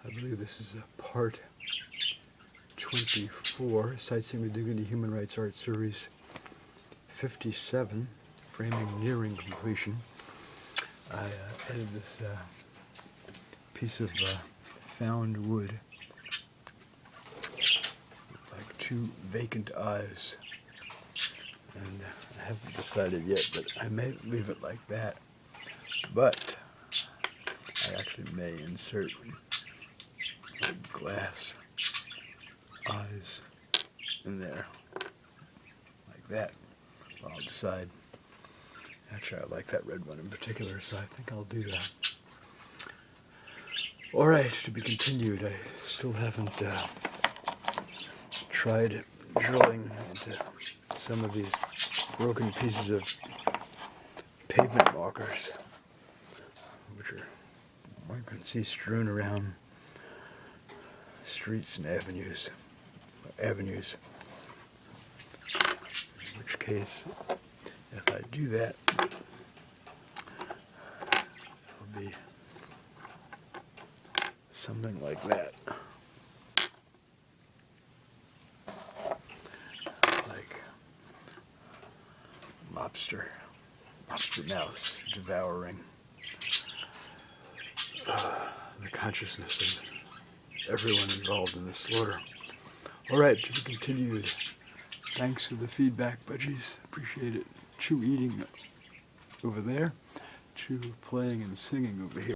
I believe this is a part 24, Sightseeing with Dignity Human Rights Art Series 57, Framing Nearing Completion. I edited this piece of found wood with like two vacant eyes, and I haven't decided yet, but I may leave it like that, but I actually may insert glass eyes in there like that. Well, I'll decide. Actually, I like that red one in particular, so I think I'll do that. Alright, to be continued. I still haven't tried drilling into some of these broken pieces of pavement markers, which are, one can see strewn around streets and avenues. In which case, if I do that, it'll be something like that. Like lobster mouths devouring the consciousness of everyone involved in the slaughter. Alright, to be continued. Thanks for the feedback, budgies. Appreciate it. Chew eating over there, chew playing and singing over here.